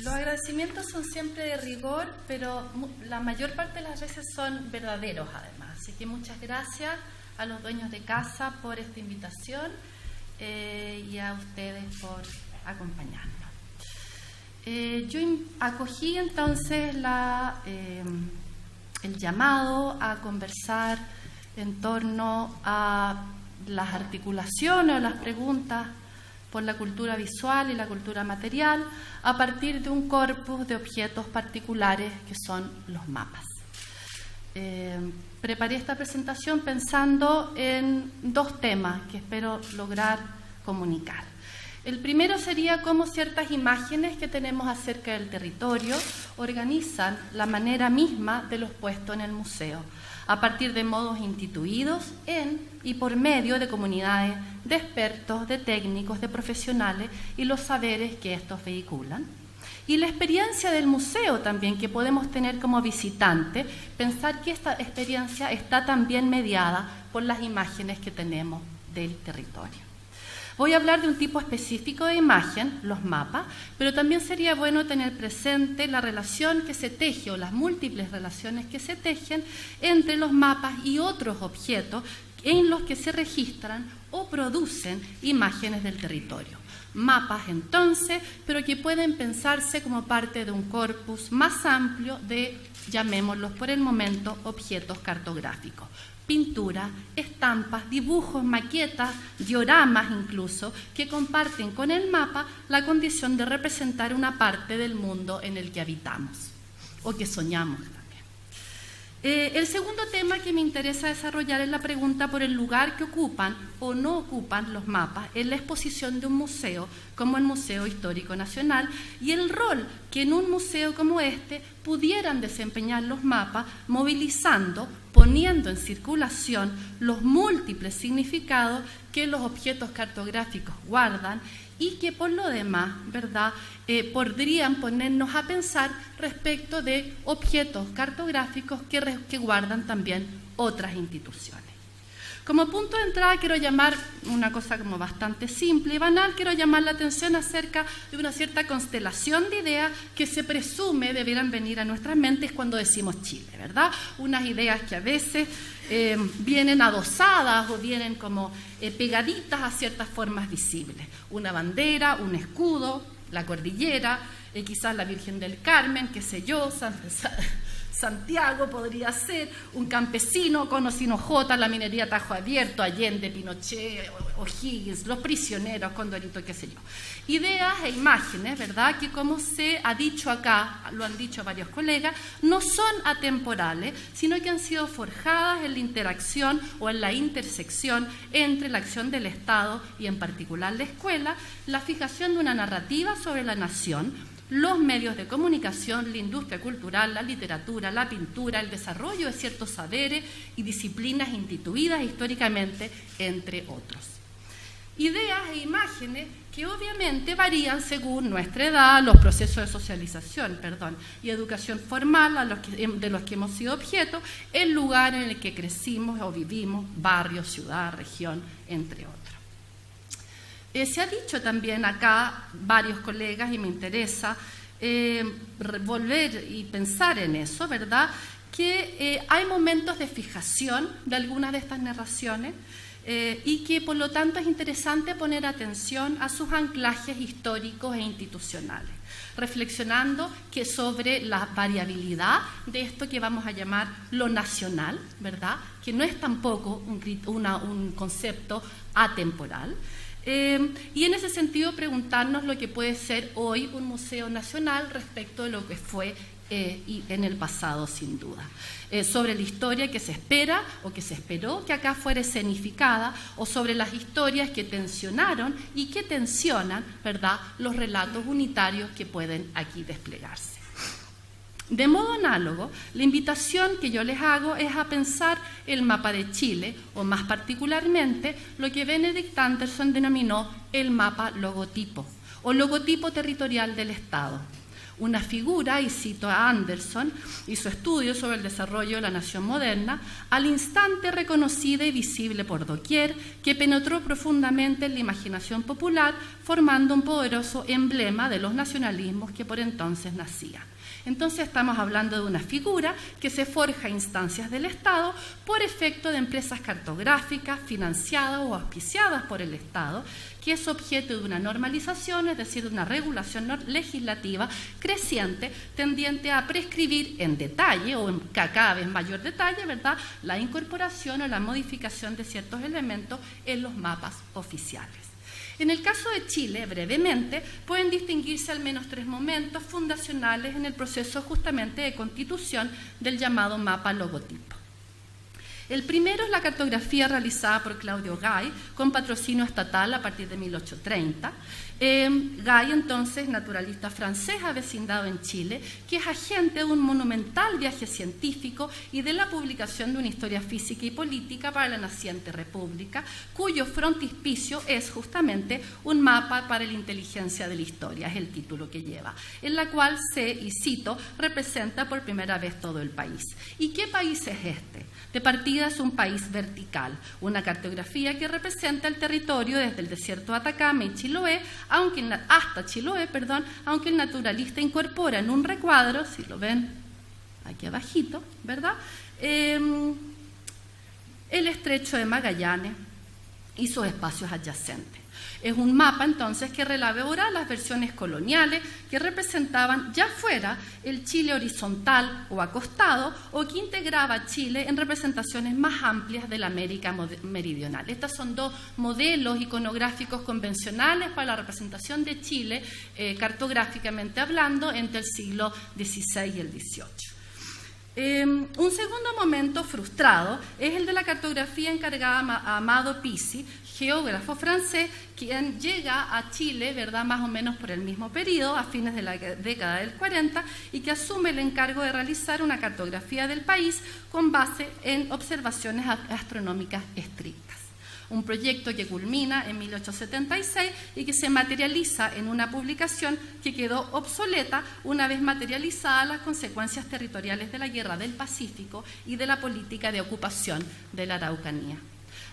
Los agradecimientos son siempre de rigor, pero la mayor parte de las veces son verdaderos además. Así que muchas gracias a los dueños de casa por esta invitación y a ustedes por acompañarnos. Yo acogí entonces el llamado a conversar en torno a las articulaciones o las preguntas por la cultura visual y la cultura material a partir de un corpus de objetos particulares que son los mapas. Preparé esta presentación pensando en dos temas que espero lograr comunicar. El primero sería cómo ciertas imágenes que tenemos acerca del territorio organizan la manera misma de los puestos en el museo, a partir de modos instituidos en y por medio de comunidades de expertos, de técnicos, de profesionales y los saberes que estos vehiculan. Y la experiencia del museo también que podemos tener como visitante, pensar que esta experiencia está también mediada por las imágenes que tenemos del territorio. Voy a hablar de un tipo específico de imagen, los mapas, pero también sería bueno tener presente la relación que se teje o las múltiples relaciones que se tejen entre los mapas y otros objetos en los que se registran o producen imágenes del territorio. Mapas entonces, pero que pueden pensarse como parte de un corpus más amplio de, llamémoslos por el momento, objetos cartográficos. Pintura, estampas, dibujos, maquetas, dioramas incluso, que comparten con el mapa la condición de representar una parte del mundo en el que habitamos o que soñamos también. El segundo tema que me interesa desarrollar es la pregunta por el lugar que ocupan o no ocupan los mapas en la exposición de un museo como el Museo Histórico Nacional y el rol que en un museo como este pudieran desempeñar los mapas movilizando, poniendo en circulación los múltiples significados que los objetos cartográficos guardan y que por lo demás, ¿verdad?, podrían ponernos a pensar respecto de objetos cartográficos que guardan también otras instituciones. Como punto de entrada quiero llamar una cosa como bastante simple y banal, quiero llamar la atención acerca de una cierta constelación de ideas que se presume debieran venir a nuestras mentes cuando decimos Chile, ¿verdad? Unas ideas que a veces vienen adosadas o vienen como pegaditas a ciertas formas visibles. Una bandera, un escudo, la cordillera, quizás la Virgen del Carmen, qué sé yo, Santiago podría ser, un campesino con o sin ojota, la minería Tajo Abierto, Allende, Pinochet, O'Higgins, los prisioneros, Condorito, qué sé yo. Ideas e imágenes, ¿verdad?, que como se ha dicho acá, lo han dicho varios colegas, no son atemporales, sino que han sido forjadas en la interacción o en la intersección entre la acción del Estado y en particular la escuela, la fijación de una narrativa sobre la nación, los medios de comunicación, la industria cultural, la literatura, la pintura, el desarrollo de ciertos saberes y disciplinas instituidas históricamente, entre otros. Ideas e imágenes que obviamente varían según nuestra edad, los procesos de socialización, y educación formal de los que hemos sido objeto, el lugar en el que crecimos o vivimos, barrio, ciudad, región, entre otros. Se ha dicho también acá, varios colegas, y me interesa volver y pensar en eso, ¿verdad?, que hay momentos de fijación de algunas de estas narraciones y que por lo tanto es interesante poner atención a sus anclajes históricos e institucionales, reflexionando que sobre la variabilidad de esto que vamos a llamar lo nacional, ¿verdad?, que no es tampoco un concepto atemporal. Y en ese sentido preguntarnos lo que puede ser hoy un museo nacional respecto de lo que fue y en el pasado sin duda, sobre la historia que se espera o que se esperó que acá fuera escenificada o sobre las historias que tensionaron y que tensionan, ¿verdad?, los relatos unitarios que pueden aquí desplegarse. De modo análogo, la invitación que yo les hago es a pensar el mapa de Chile, o más particularmente lo que Benedict Anderson denominó el mapa logotipo, o logotipo territorial del Estado. una figura, y cito a Anderson y su estudio sobre el desarrollo de la nación moderna, al instante reconocida y visible por doquier, que penetró profundamente en la imaginación popular, formando un poderoso emblema de los nacionalismos que por entonces nacían. Entonces estamos hablando de una figura que se forja a instancias del Estado por efecto de empresas cartográficas financiadas o auspiciadas por el Estado, que es objeto de una normalización, es decir, de una regulación legislativa creciente, tendiente a prescribir en detalle o en cada vez mayor detalle, ¿verdad?, la incorporación o la modificación de ciertos elementos en los mapas oficiales. En el caso de Chile, brevemente, pueden distinguirse al menos 3 momentos fundacionales en el proceso justamente de constitución del llamado mapa logotipo. El primero es la cartografía realizada por Claudio Gay con patrocinio estatal a partir de 1830. Gay, entonces, naturalista francés avecindado en Chile, que es agente de un monumental viaje científico y de la publicación de una historia física y política para la naciente república, cuyo frontispicio es justamente un mapa para la inteligencia de la historia, es el título que lleva, en la cual se, y cito, representa por primera vez todo el país. ¿Y qué país es este? De partida es un país vertical, una cartografía que representa el territorio desde el desierto de Atacama y Chiloé, hasta Chiloé, aunque el naturalista incorpora en un recuadro, si lo ven aquí abajito, ¿verdad?, el estrecho de Magallanes y sus espacios adyacentes. Es un mapa, entonces, que relabora las versiones coloniales que representaban ya fuera el Chile horizontal o acostado, o que integraba a Chile en representaciones más amplias de la América meridional. Estos son 2 modelos iconográficos convencionales para la representación de Chile, cartográficamente hablando, entre el siglo XVI y el XVIII. Un segundo momento frustrado es el de la cartografía encargada a Amado Pisi, geógrafo francés, quien llega a Chile, ¿verdad?, más o menos por el mismo periodo, a fines de la década del 40, y que asume el encargo de realizar una cartografía del país con base en observaciones astronómicas estrictas. Un proyecto que culmina en 1876 y que se materializa en una publicación que quedó obsoleta una vez materializadas las consecuencias territoriales de la Guerra del Pacífico y de la política de ocupación de la Araucanía.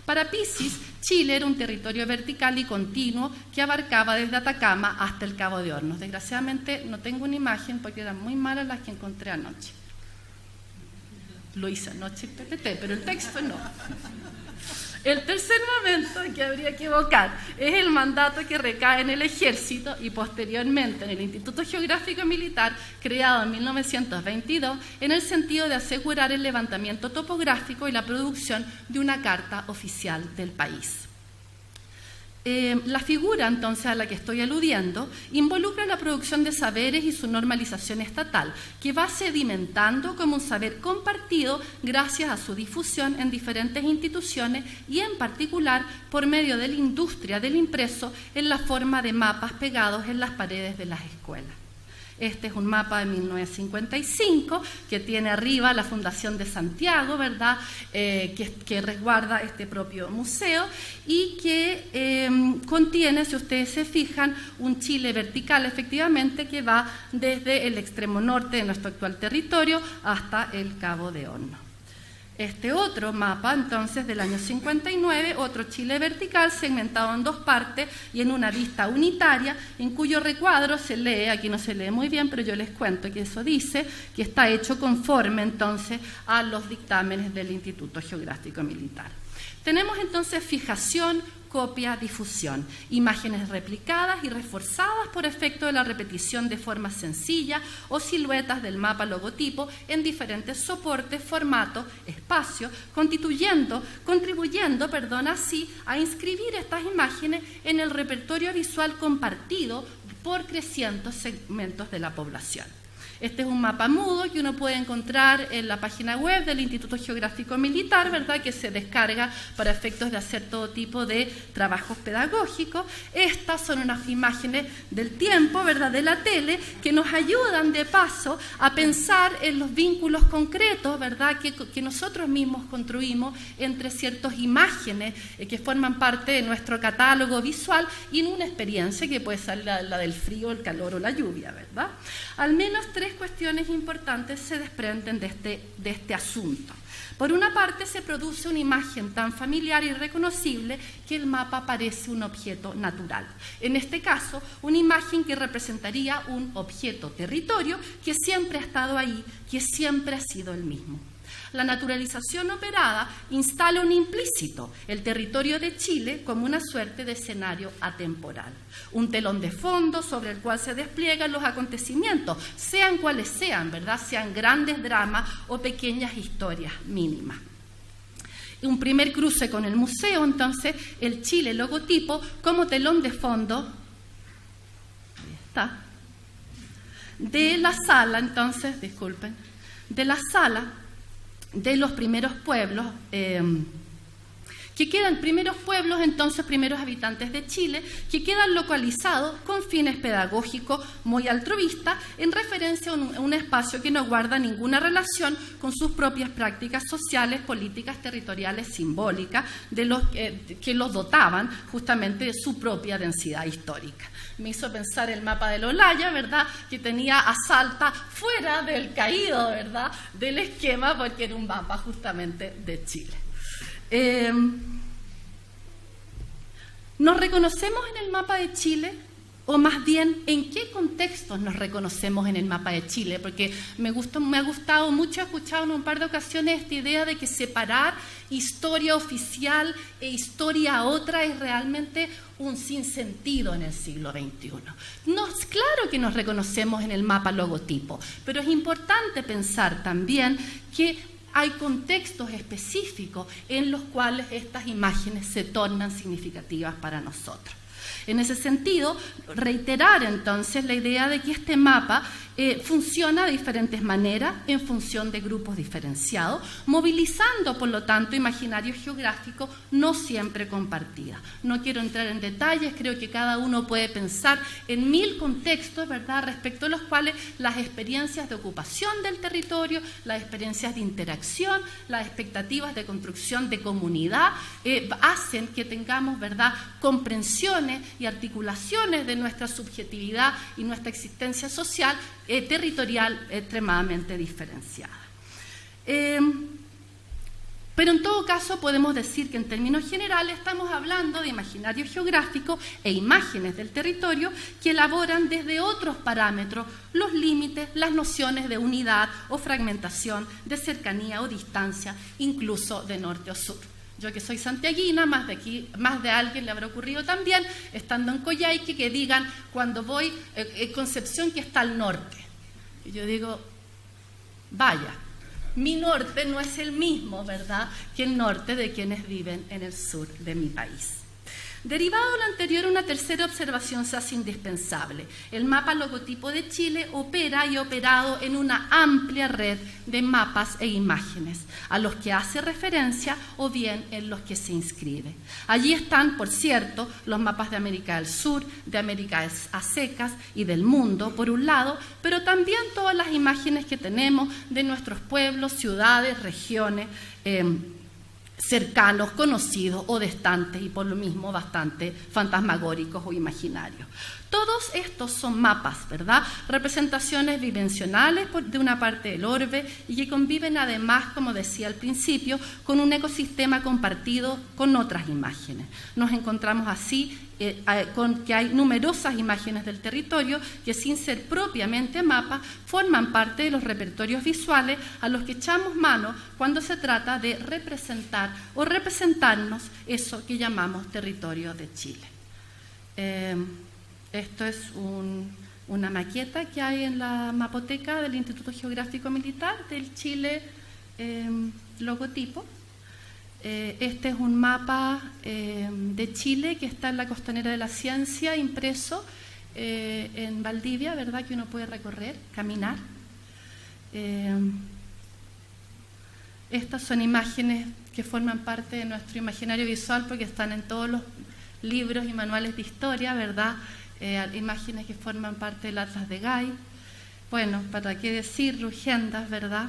Para Pisis, Chile era un territorio vertical y continuo que abarcaba desde Atacama hasta el Cabo de Hornos. Desgraciadamente no tengo una imagen porque eran muy malas las que encontré anoche. Lo hice anoche en PPT, pero el texto no. El tercer momento que habría que evocar es el mandato que recae en el Ejército y posteriormente en el Instituto Geográfico Militar, creado en 1922, en el sentido de asegurar el levantamiento topográfico y la producción de una carta oficial del país. La figura, entonces, a la que estoy aludiendo, involucra la producción de saberes y su normalización estatal, que va sedimentando como un saber compartido gracias a su difusión en diferentes instituciones y, en particular, por medio de la industria del impreso en la forma de mapas pegados en las paredes de las escuelas. Este es un mapa de 1955 que tiene arriba la Fundación de Santiago, ¿verdad?, que resguarda este propio museo y que contiene, si ustedes se fijan, un Chile vertical, efectivamente, que va desde el extremo norte de nuestro actual territorio hasta el Cabo de Hornos. Este otro mapa, entonces, del año 59, otro Chile vertical segmentado en 2 partes y en una vista unitaria, en cuyo recuadro se lee, aquí no se lee muy bien, pero yo les cuento que eso dice, que está hecho conforme, entonces, a los dictámenes del Instituto Geográfico Militar. Tenemos, entonces, fijación, copia, difusión, imágenes replicadas y reforzadas por efecto de la repetición de formas sencillas o siluetas del mapa logotipo en diferentes soportes, formatos, espacios, contribuyendo, así a inscribir estas imágenes en el repertorio visual compartido por crecientes segmentos de la población. Este es un mapa mudo que uno puede encontrar en la página web del Instituto Geográfico Militar, ¿verdad?, que se descarga para efectos de hacer todo tipo de trabajos pedagógicos. Estas son unas imágenes del tiempo, ¿verdad?, de la tele, que nos ayudan de paso a pensar en los vínculos concretos, ¿verdad?, que nosotros mismos construimos entre ciertas imágenes que forman parte de nuestro catálogo visual y en una experiencia que puede ser la del frío, el calor o la lluvia, ¿verdad? Al menos 3 cuestiones importantes se desprenden de este asunto. Por una parte, se produce una imagen tan familiar y reconocible que el mapa parece un objeto natural. En este caso, una imagen que representaría un objeto territorio que siempre ha estado ahí, que siempre ha sido el mismo. La naturalización operada instala un implícito, el territorio de Chile, como una suerte de escenario atemporal. Un telón de fondo sobre el cual se despliegan los acontecimientos, sean cuales sean, ¿verdad?, sean grandes dramas o pequeñas historias mínimas. Un primer cruce con el museo, entonces, el Chile logotipo como telón de fondo, ahí está, de la sala, entonces, disculpen, de la sala de los primeros pueblos, que quedan primeros pueblos, entonces primeros habitantes de Chile, que quedan localizados con fines pedagógicos muy altruistas en referencia a un espacio que no guarda ninguna relación con sus propias prácticas sociales, políticas, territoriales, simbólicas, de los que los dotaban justamente de su propia densidad histórica. Me hizo pensar el mapa de Olaya, ¿verdad?, que tenía a Salta fuera del caído, ¿verdad?, del esquema, porque era un mapa justamente de Chile. ¿Nos reconocemos en el mapa de Chile? O más bien, ¿en qué contextos nos reconocemos en el mapa de Chile? Porque me ha gustado mucho, he escuchado en un par de ocasiones esta idea de que separar historia oficial e historia otra es realmente un sinsentido en el siglo XXI. Claro que nos reconocemos en el mapa logotipo, pero es importante pensar también que hay contextos específicos en los cuales estas imágenes se tornan significativas para nosotros. En ese sentido, reiterar entonces la idea de que este mapa funciona de diferentes maneras en función de grupos diferenciados, movilizando, por lo tanto, imaginario geográfico no siempre compartida. No quiero entrar en detalles, creo que cada uno puede pensar en 1000 contextos, ¿verdad?, respecto a los cuales las experiencias de ocupación del territorio, las experiencias de interacción, las expectativas de construcción de comunidad hacen que tengamos, ¿verdad?, comprensiones y articulaciones de nuestra subjetividad y nuestra existencia social territorial extremadamente diferenciada. Pero en todo caso podemos decir que en términos generales estamos hablando de imaginario geográfico e imágenes del territorio que elaboran desde otros parámetros los límites, las nociones de unidad o fragmentación, de cercanía o distancia, incluso de norte o sur. Yo que soy santiaguina, más de alguien le habrá ocurrido también, estando en Coyhaique, que digan, cuando voy, Concepción que está al norte. Y yo digo, vaya, mi norte no es el mismo, ¿verdad?, que el norte de quienes viven en el sur de mi país. Derivado de lo anterior, una tercera observación se hace indispensable. El mapa logotipo de Chile opera y ha operado en una amplia red de mapas e imágenes, a los que hace referencia o bien en los que se inscribe. Allí están, por cierto, los mapas de América del Sur, de América a secas y del mundo, por un lado, pero también todas las imágenes que tenemos de nuestros pueblos, ciudades, regiones, cercanos, conocidos o distantes y por lo mismo bastante fantasmagóricos o imaginarios. Todos estos son mapas, ¿verdad?, representaciones bidimensionales de una parte del orbe y que conviven además, como decía al principio, con un ecosistema compartido con otras imágenes. Nos encontramos así con que hay numerosas imágenes del territorio que, sin ser propiamente mapas, forman parte de los repertorios visuales a los que echamos mano cuando se trata de representar o representarnos eso que llamamos territorio de Chile. Esto es una maqueta que hay en la mapoteca del Instituto Geográfico Militar del Chile logotipo. Este es un mapa de Chile que está en la Costanera de la Ciencia, impreso en Valdivia, ¿verdad?, que uno puede recorrer, caminar. Estas son imágenes que forman parte de nuestro imaginario visual porque están en todos los libros y manuales de historia, ¿verdad? Imágenes que forman parte del Atlas de Gai. Bueno, ¿para qué decir? Rugendas, ¿verdad?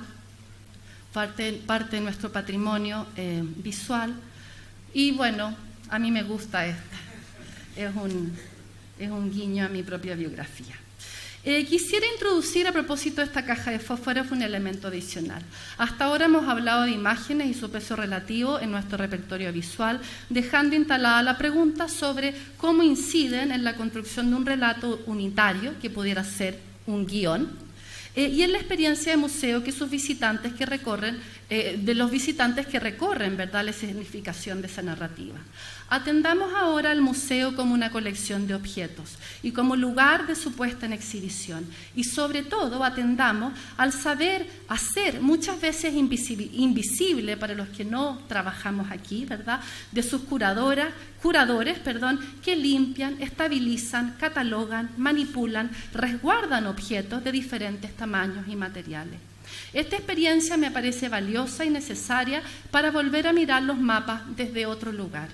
Parte de nuestro patrimonio visual. Y bueno, a mí me gusta esta. Es un guiño a mi propia biografía. Quisiera introducir a propósito de esta caja de fósforos un elemento adicional. Hasta ahora hemos hablado de imágenes y su peso relativo en nuestro repertorio visual, dejando instalada la pregunta sobre cómo inciden en la construcción de un relato unitario, que pudiera ser un guión, y en la experiencia de museo que sus visitantes que recorren, de los visitantes que recorren, ¿verdad?, la significación de esa narrativa. Atendamos ahora al museo como una colección de objetos y como lugar de su puesta en exhibición. Y sobre todo atendamos al saber hacer, muchas veces invisible para los que no trabajamos aquí, ¿verdad?, de sus curadores, que limpian, estabilizan, catalogan, manipulan, resguardan objetos de diferentes tamaños y materiales. Esta experiencia me parece valiosa y necesaria para volver a mirar los mapas desde otro lugar.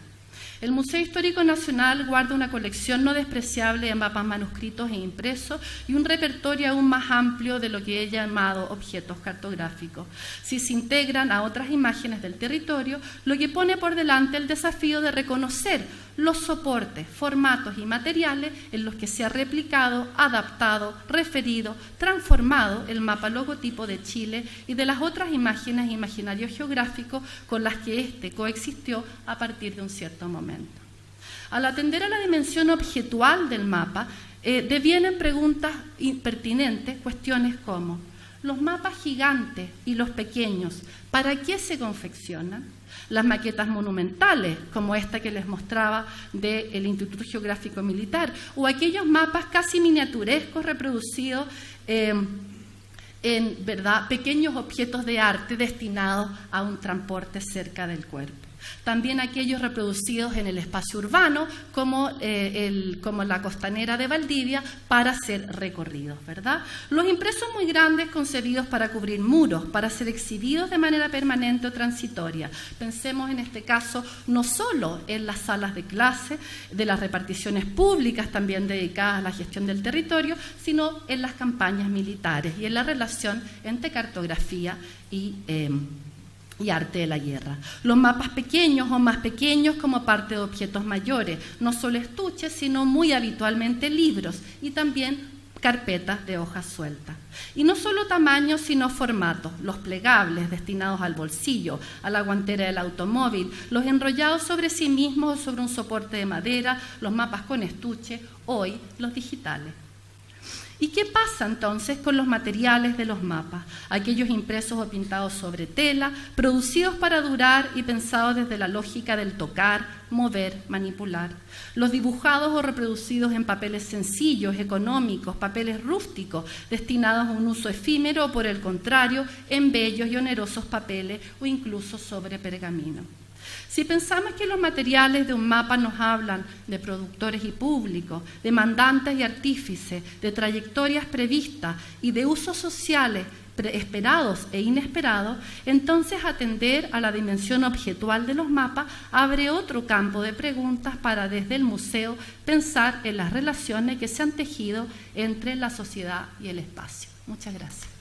El Museo Histórico Nacional guarda una colección no despreciable de mapas manuscritos e impresos y un repertorio aún más amplio de lo que he llamado objetos cartográficos. Si se integran a otras imágenes del territorio, lo que pone por delante el desafío de reconocer los soportes, formatos y materiales en los que se ha replicado, adaptado, referido, transformado el mapa logotipo de Chile y de las otras imágenes e imaginarios geográficos con las que éste coexistió a partir de un cierto momento. Al atender a la dimensión objetual del mapa, devienen preguntas pertinentes, cuestiones como: ¿los mapas gigantes y los pequeños, para qué se confeccionan? Las maquetas monumentales, como esta que les mostraba del Instituto Geográfico Militar, o aquellos mapas casi miniaturescos reproducidos en, ¿verdad?, pequeños objetos de arte destinados a un transporte cerca del cuerpo. También aquellos reproducidos en el espacio urbano, como la costanera de Valdivia, para ser recorridos, ¿verdad? Los impresos muy grandes concebidos para cubrir muros, para ser exhibidos de manera permanente o transitoria. Pensemos en este caso no solo en las salas de clase, de las reparticiones públicas también dedicadas a la gestión del territorio, sino en las campañas militares y en la relación entre cartografía y arte de la guerra. Los mapas pequeños o más pequeños como parte de objetos mayores, no solo estuches, sino muy habitualmente libros y también carpetas de hojas sueltas. Y no solo tamaños, sino formatos, los plegables destinados al bolsillo, a la guantera del automóvil, los enrollados sobre sí mismos o sobre un soporte de madera, los mapas con estuche, hoy los digitales. ¿Y qué pasa entonces con los materiales de los mapas? Aquellos impresos o pintados sobre tela, producidos para durar y pensados desde la lógica del tocar, mover, manipular. Los dibujados o reproducidos en papeles sencillos, económicos, papeles rústicos, destinados a un uso efímero o, por el contrario, en bellos y onerosos papeles o incluso sobre pergamino. Si pensamos que los materiales de un mapa nos hablan de productores y públicos, de mandantes y artífices, de trayectorias previstas y de usos sociales esperados e inesperados, entonces atender a la dimensión objetual de los mapas abre otro campo de preguntas para desde el museo pensar en las relaciones que se han tejido entre la sociedad y el espacio. Muchas gracias.